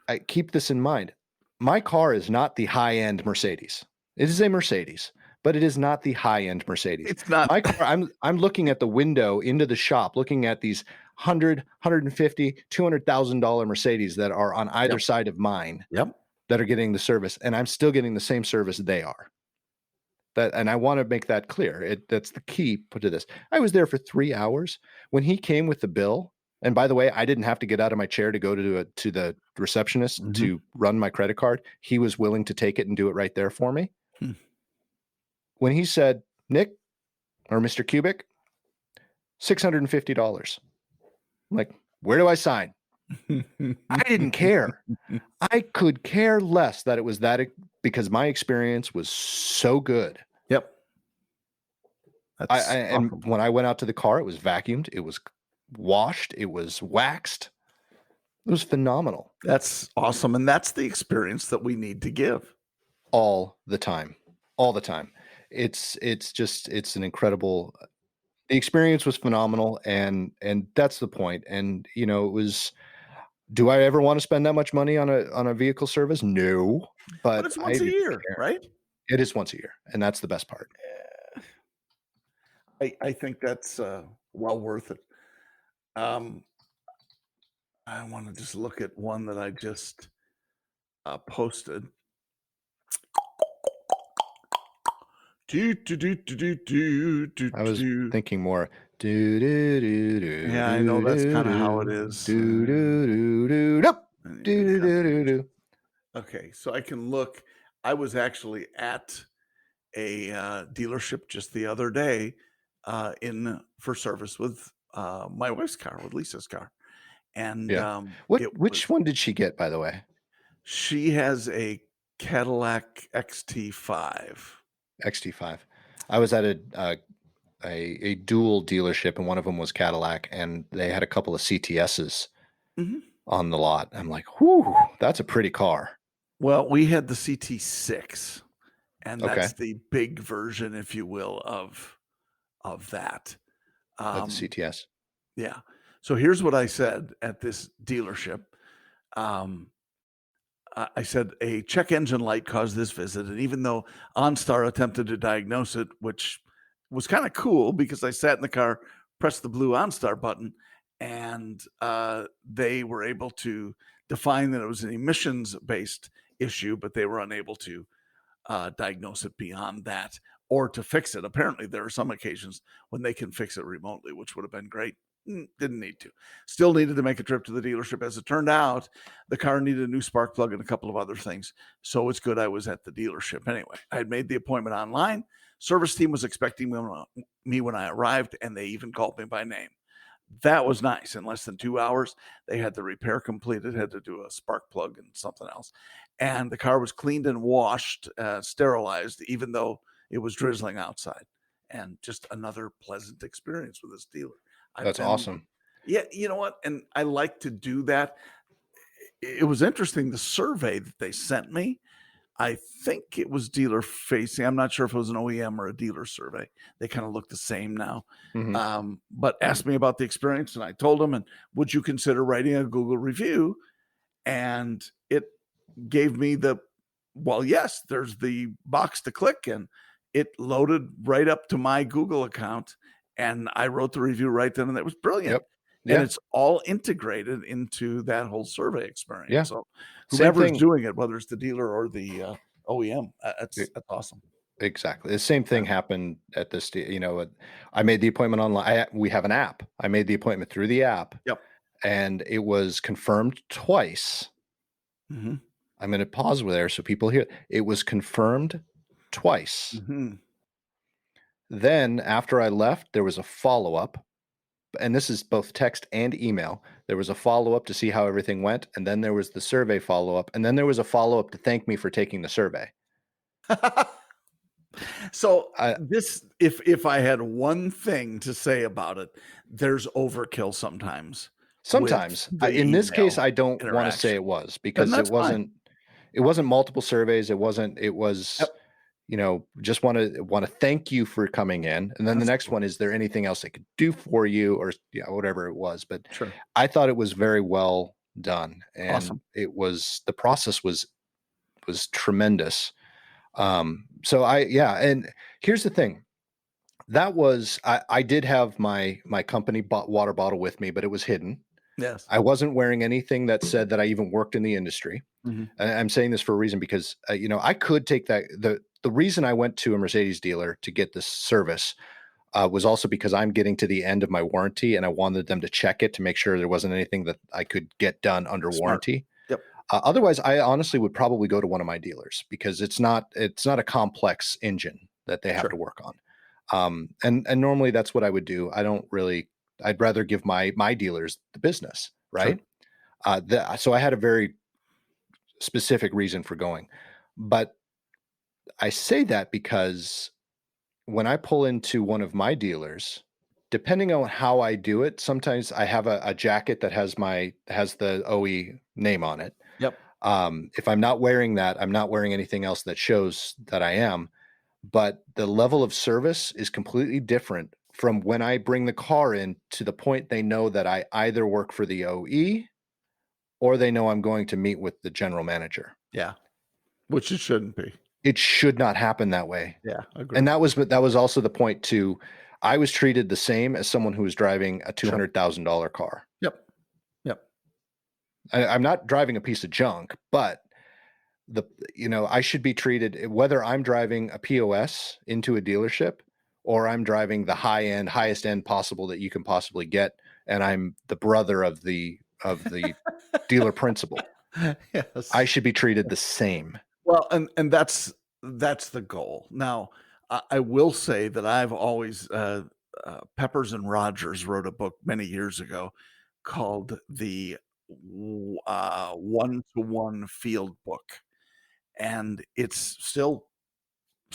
I keep this in mind. My car is not the high-end Mercedes. It is a Mercedes, but it is not the high-end Mercedes. It's not. My car, I'm looking at the window into the shop, looking at these $100,000, $150,000, $200,000 Mercedes that are on either side of mine. Yep. That are getting the service, and I'm still getting the same service they are. And I want to make that clear. That's the key put to this. I was there for 3 hours. When he came with the bill, and by the way, I didn't have to get out of my chair to go to the receptionist to run my credit card. He was willing to take it and do it right there for me. When he said, Nick or Mr. Kubik, $650. I'm like, where do I sign? I didn't care. I could care less that it was that, because my experience was so good. Yep. And when I went out to the car, it was vacuumed, it was washed, it was waxed. It was phenomenal. That's awesome. And that's the experience that we need to give. All the time. It's an incredible, the experience was phenomenal. And that's the point. And, it was, do I ever want to spend that much money on a vehicle service? No, but it's once a year, right? It is once a year. And that's the best part. I think that's well worth it. I want to just look at one that I just posted. I was thinking more. Yeah, I know that's kind of how it is. Okay, so I can look. I was actually at a dealership just the other day for service with my wife's car, with Lisa's car. And which one did she get, by the way? She has a Cadillac XT5. XT5. I was at a dual dealership, and one of them was Cadillac, and they had a couple of CTSs on the lot. I'm like, whew, that's a pretty car. Well, we had the CT6, and that's the big version, if you will, of that. Of the CTS. Yeah. So here's what I said at this dealership. I said a check engine light caused this visit, and even though OnStar attempted to diagnose it, which was kind of cool because I sat in the car, pressed the blue OnStar button, and they were able to define that it was an emissions-based issue, but they were unable to diagnose it beyond that or to fix it. Apparently, there are some occasions when they can fix it remotely, which would have been great. Didn't need to. Still needed to make a trip to the dealership. As it turned out, the car needed a new spark plug and a couple of other things. So it's good I was at the dealership. Anyway, I had made the appointment online. Service team was expecting me when I arrived, and they even called me by name. That was nice. In less than 2 hours, they had the repair completed, had to do a spark plug and something else, and the car was cleaned and washed, sterilized, even though it was drizzling outside, and just another pleasant experience with this dealer. I've That's been awesome. Yeah, you know what? And I like to do that. It was interesting, the survey that they sent me, I think it was dealer facing. I'm not sure if it was an OEM or a dealer survey. They kind of look the same now. Mhm. But asked me about the experience, and I told them, and would you consider writing a Google review? And it gave me well, yes, there's the box to click, and it loaded right up to my Google account, and I wrote the review right then, and it was brilliant. Yep. And Yeah. it's all integrated into that whole survey Yeah. experience. So Same whomever's thing. doing it, whether it's the dealer or the OEM, E that's awesome. exactly. The same Yeah. thing happened at this I made the appointment online. We have an app. I made the appointment through the app, Yep. and it was confirmed twice. Mhm. I'm gonna pause there so people hear. It was confirmed twice. Mhm. Then after I left, there was a follow-up, and this is both text and email. There was a follow-up to see how everything went, and then there was the survey follow-up, and then there was a follow-up to thank me for taking the survey. So I this if I had one thing to say about it, there's overkill sometimes with Sometimes, the in this case, email I don't wanna say interaction, it was and because that's fine. it wasn't multiple surveys, it Yep, was, just wanna thank you for coming in, and then the that's next cool. one, "Is there anything else I could do for you?" Or, whatever it was, but Sure. I thought it was very well done, and Awesome. the process was tremendous. So and here's the thing, I did have my company water bottle with me, but it was hidden. Yes. I wasn't wearing anything that said that I even worked in the industry. Mhm. I'm saying this for a reason because I could take that. The reason I went to a Mercedes dealer to get this service was also because I'm getting to the end of my warranty, and I wanted them to check it to make sure there wasn't anything that I could get done under Smart. warranty. Yep. Otherwise, I honestly would probably go to one of my dealers because it's not a complex engine that they have to Sure. work on. And normally that's what I would do. I'd rather give my dealers the business, Sure. right? So I had a very specific reason for going. But I say that because when I pull into one of my dealers, depending on how I do it, sometimes I have a jacket that has the OE name on it. Yep. If I'm not wearing that, I'm not wearing anything else that shows that I am. But the level of service is completely different from when I bring the car in to the point they know that I either work for the OE or they know I'm going to meet with the general manager. Yeah. Which it shouldn't be. It should not happen that way. Yeah, And agreed. that was also the point too. I was treated the same as someone who was driving a Sure. $200,000 car. Yep. Yep. I'm not driving a piece of junk, but the I should be treated whether I'm driving a POS into a dealership or I'm driving the highest end possible that you can possibly get, and I'm the brother of the dealer principal. I Yes. should be treated the same. Well, and that's the goal. Now, I will say that I've always Peppers and Rogers wrote a book many years ago called the One-to-One Field Book, and it's still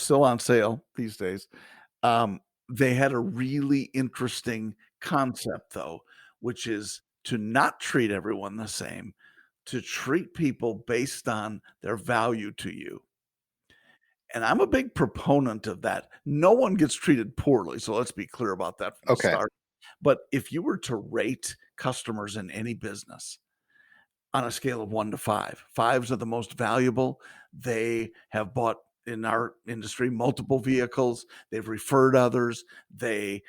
on sale these days. Um, they had a really interesting concept though, which is to not treat everyone the same, to treat people based on their value to you. And I'm a big proponent of that. No one gets treated poorly, so let's be clear about that from the Okay. start. But if you were to rate customers in any business on a scale of 1 to 5, fives are the most valuable. They have bought, in our industry, multiple vehicles. They've referred others. They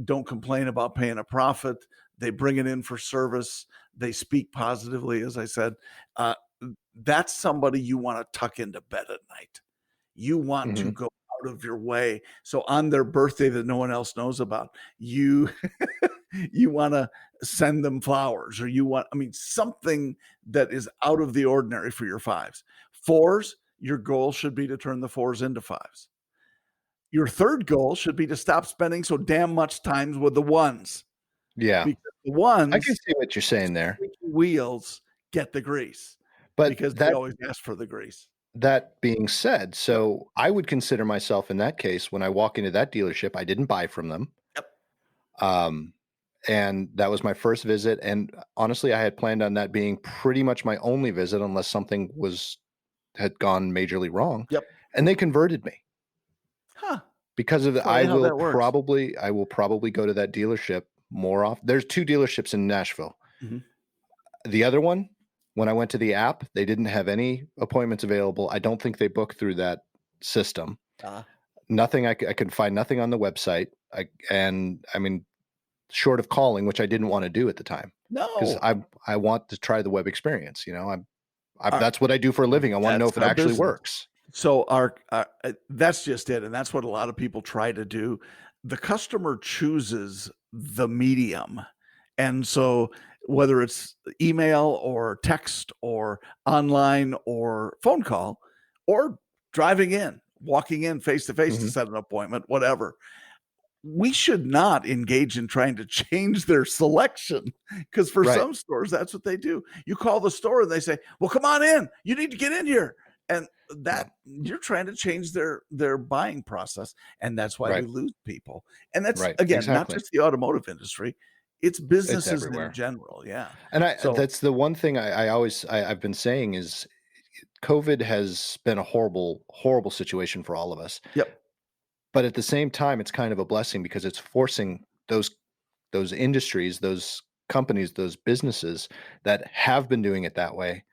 don't complain about paying a profit. They bring it in for service. They speak positively, as I said. Uh, that's somebody you want to tuck into bed at night. You want to Mhm. go out of your way. So on their birthday that no one else knows about, you you want to send them flowers, or I mean, something that is out of the ordinary for your fives. Fours, your goal should be to turn the fours into fives. Your third goal should be to stop spending so damn much time with the ones, Yeah. because the I can ones, see what you're saying there. squeaky wheels get the grease But because they always ask for the grease. that being said, Yep, so I would consider myself in that case, when I walk into that dealership, I didn't buy from them. yep, Um, and that was my first visit. And honestly, I had planned on that being pretty much my only visit unless something had gone majorly wrong. yep. And they converted me Huh, because of the, funny how that works. I will probably go to that dealership more often. There's two dealerships in Nashville. Mhm. The other one, when I went to the app, they didn't have any appointments available. I don't think they book through that system. Uh, Nothing. I could find nothing on the website. I mean, short of calling, which I didn't want to do at the time because no. I want to try the web experience. Our That's what I do for a living. I want to know That's if it our actually business. works. So that's just it, and that's what a lot of people try to do. The customer chooses the medium, and so whether it's email or text or online or phone call or driving in, walking in face to face to Mhm. set an appointment, whatever, we should not engage in trying to change their selection, because for Right. some stores, that's what they do. You call the store and they say, "Well, come on in. You need to get in here." And Yeah. that you're trying to change their buying process, and that's why we Right. lose people. And that's, Right. again, not Exactly. just the automotive industry, it's It's businesses in everywhere. general. Yeah. And So, that's the one thing I've been saying is COVID has been a horrible, horrible situation for all of us. yep. But at the same time, it's kind of a blessing because it's forcing those industries, those companies, those businesses that have been doing it that way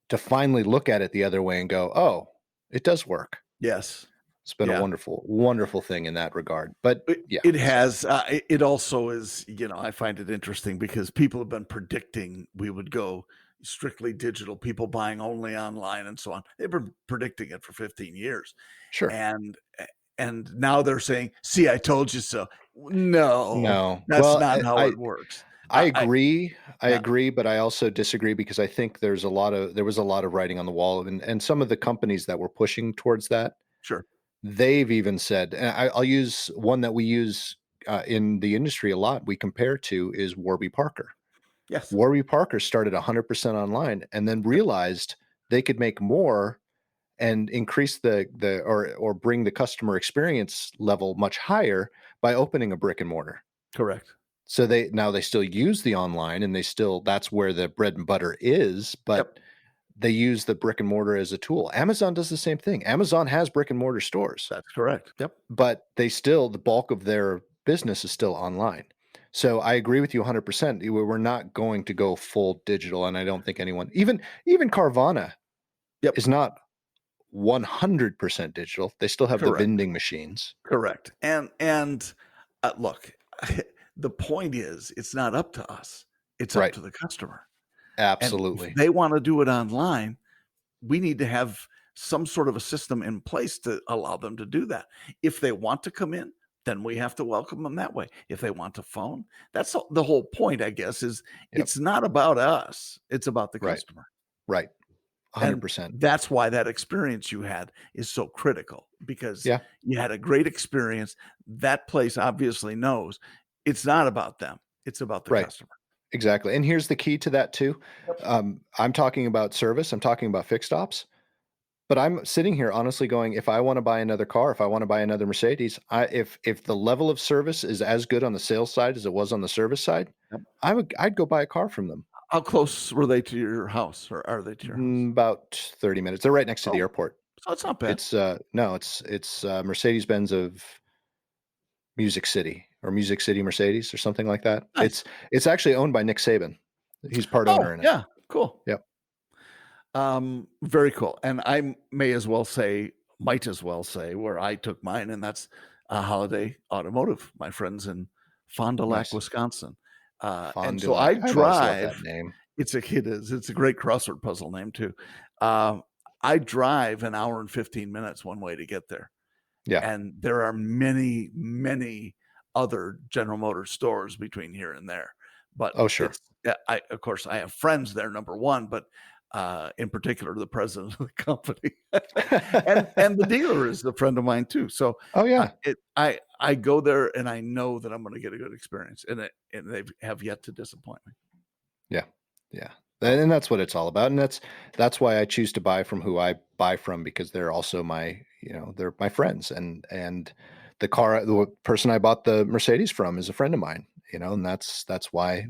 to finally look at it the other way and go, "Oh, it does work." Yes. It's been a Yeah. wonderful, wonderful thing in that regard. But It yeah, it so has, it also is, I find it interesting because people have been predicting we would go strictly digital, people buying only online and so on. They've been predicting it for 15 years. sure. And and now they're saying, "See, I told you so." No, No. that's Well, not how it works. I agree. I Yeah, agree, but I also disagree because I think there was a lot of writing on the wall, and some of the companies that were pushing towards that, sure. they've even said, and I'll use one that we use in the industry a lot. We compare to is Warby Parker. Yes. Warby Parker started 100% online and then Yep, realized they could make more and increase or bring the customer experience level much higher by opening a brick and mortar. correct. So they still use the online and that's where the bread and butter is, Yep, but they use the brick and mortar as a tool. Amazon does the same thing. Amazon has brick and mortar stores, that's correct. Yep. but the bulk of their business is still online. So I agree with you 100%. We're not going to go full digital, and I don't think anyone, even Carvana, Yep, is not 100% digital. They still have the correct. vending machines. Correct. And look, the point is, it's not up to us. It's up Right. to the customer. And if Absolutely. they want to do it online, we need to have some sort of a system in place to allow them to do that. If they want to come in, then we have to welcome them that way. If they want to phone, the whole point, I guess, is Yep. it's not about us, it's about the Right. customer. Right. And 100%. that's why that experience you had is so critical, because Yeah. you had a great experience. That place obviously knows it's not about them, it's about the Right. customer. Exactly. And here's the key to that too. Yep. I'm talking about service. I'm talking about fixed ops. But I'm sitting here honestly going, if I want to buy another car, if I want to buy another Mercedes, if the level of service is as good on the sales side as it was on the service side, Yep. I'd go buy a car from them. How close were they to your house, or are they to your house? About 30 minutes. They're right next to the Oh, airport. so it's not bad. It's no, it's Mercedes-Benz of Music City or Music City Mercedes or something like that. Nice. It's actually owned by Nick Saban. He's part Oh, owner in it. yeah, cool. Yep. Very cool. And I might as well say where I took mine, and that's Holiday Automotive, my friends in Fond du Lac, Nice. Wisconsin. Fond And du so I Lac. I've always loved that drive. name. It's a great crossword puzzle name too. I drive an hour and 15 minutes one way to get there. Yeah. And there are many, many other General Motors stores between here and there. But Oh, sure. of course, I have friends there, number one, but in particular the president of the company. And the dealer is a friend of mine too. So Oh yeah. I go there and I know that I'm gonna get a good experience, and they have yet to disappoint me. Yeah. Yeah. So, And that's what it's all about. And that's why I choose to buy from who I buy from, because they're also my, they're my friends. And the person I bought the Mercedes from is a friend of mine, and that's why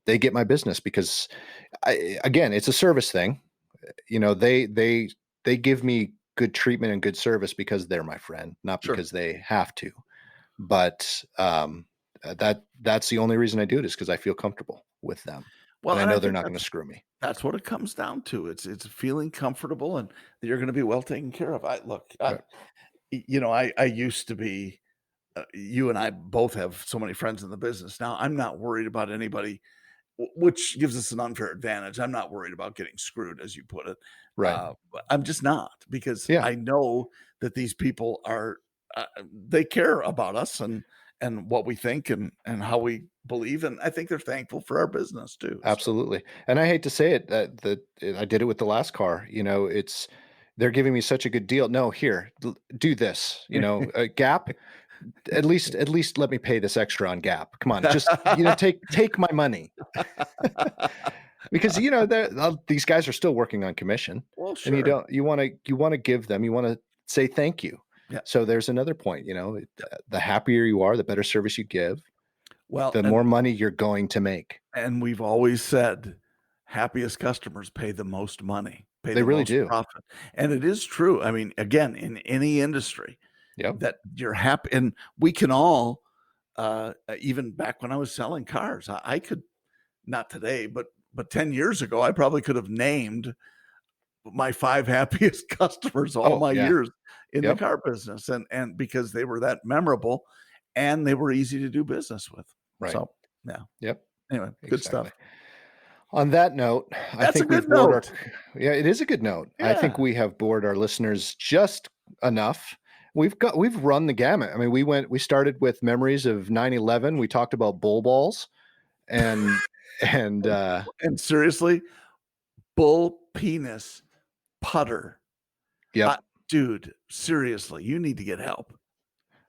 they get my business, because again, it's a service thing. They give me good treatment and good service because they're my friend, not sure. because they have to. But that's the only reason I do it, is because I feel comfortable with them. Well, And I and I know they're think not going to screw me. that's what it comes down to. It's feeling comfortable and that you're gonna be well taken care of. Right. I used to be, you and I both have so many friends in the business. Now I'm not worried about anybody, which gives us an unfair advantage. I'm not worried about getting screwed, as you put it. Right. But I'm just not, because Yeah, I know that these people are, they care about us and what we think and how we believe, and I think they're thankful for our business too. So absolutely. And I hate to say it, that I did it with the last car. They're giving me such a good deal. No, here, do this. Gap. At least let me pay this extra on Gap. Come on, just take my money. Because these guys are still working on commission, well, and sure. you want to give them, you want to say thank you. Yeah. So there's another point. The happier you are, the better service you give, Well, the more money you're going to make. and we've always said happiest customers pay the most money, pay They the really most do. profit. And it is true. I mean, again, in any industry Yep. that you're happy, and we can all, even back when I was selling cars, I could, not today, but 10 years ago, I probably could have named my 5 happiest customers all Oh my yeah. years in the Yep. car business, and because they were that memorable and they were easy to do business with. Right. So, yeah. Yep. Anyway, good Exactly. stuff. On that note, I That's a think we've good bored our. note. Yeah, it is a good note. I think Yeah. we have bored our listeners just enough. We've run the gamut. I mean, we started with memories of 9/11. We talked about bull balls and and And seriously, bull penis putter. yep, Dude, seriously, you need to get help.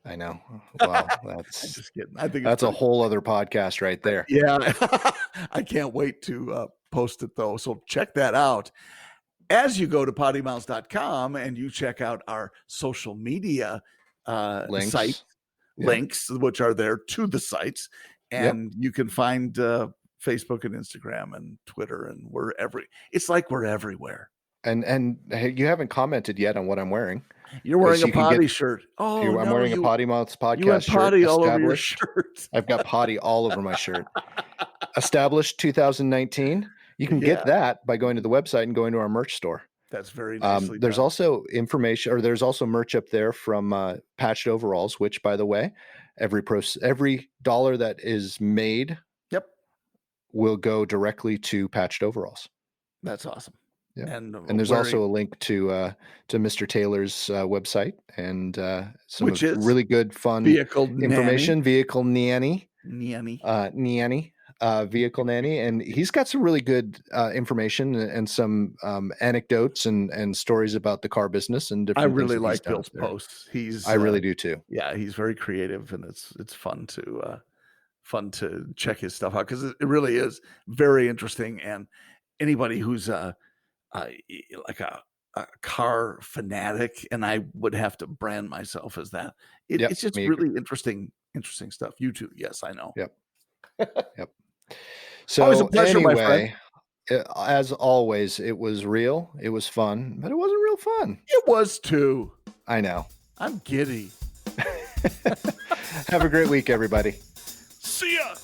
I know. Wow, I'm that's just kidding. I think it's that's a pretty whole other podcast right there. yeah. I can't wait to, post it though, so check that out. As you go to poddymouths.com and you check out our social media, site Links. Yep. links, which are there to the sites, Yep. and you can find, Facebook and Instagram and Twitter, and it's like we're everywhere. And hey, you haven't commented yet on what I'm wearing. You're wearing 'Cause a you can get potty shirt. Oh, I'm no, wearing a PoddiMouths you went podcast shirt, potty all over your established. shirt. I've got potty all over my shirt. Established 2019. You can Yeah, get that by going to the website and going to our merch store. that's very nicely There's done. also information, or there's also merch up there from Patched Overalls, which, by the way, every dollar that is made Yep, will go directly to Patched Overalls. that's awesome. Yeah. And, And there's wearing also a link to Mr. Taylor's website and some which of is really good, fun Vehicle Nanny. information. Vehicle Nanny. Nanny. Vehicle Nanny, and he's got some really good information and some anecdotes and stories about the car business and I different things really that he's like done Bill's out there. posts. He's, I really do too. yeah, he's very creative, and it's fun to check his stuff out, because it really is very interesting. And anybody who's like a car fanatic, and I would have to brand myself as that. Yep, It's just me agree. really interesting stuff. You too, yes, I know. Yep, yep. Always a So pleasure, my friend. anyway, as always, it was real. It was fun, but it wasn't real fun. It was too. I know. I'm giddy. Have a great week, everybody. See ya.